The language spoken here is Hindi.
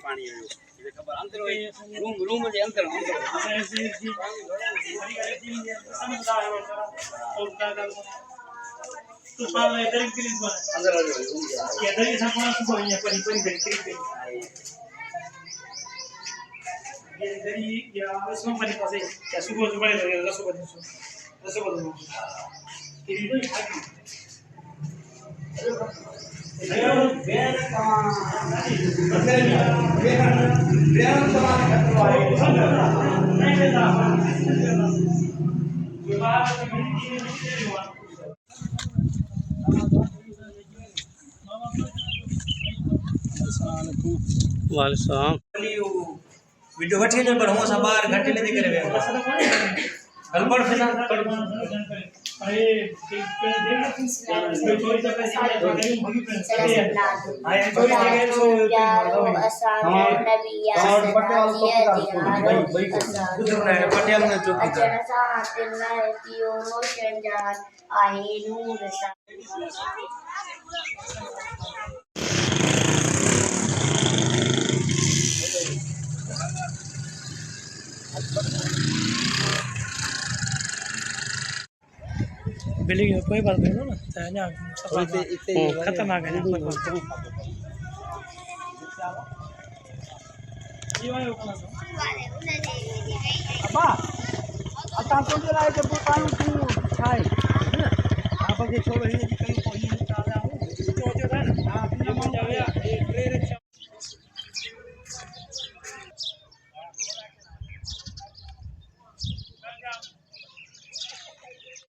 पानी रूम रूम जे अंदर तो साल में इधर क्लिक बना अंदर ये इधर ही सामान सुबह ये परी परी क्लिक ये इधर ही या इसमें परी पास है क्या सुबह सुबह लगेगा सुबह ये तो हाकी वीडियो वठी ने पर हूं सा बाहर घंटे ने करे वे गलबड़ फिना अरे थोड़ी तक ऐसे होगी फ्रेंड्स हां थोड़ी जगह तो और पटेल पटेल ने जो बिल्डिंग कोई बात नहीं ना तanya खतरनाक है apa atau pun dia ada bukan tu hai apa dia suruh ini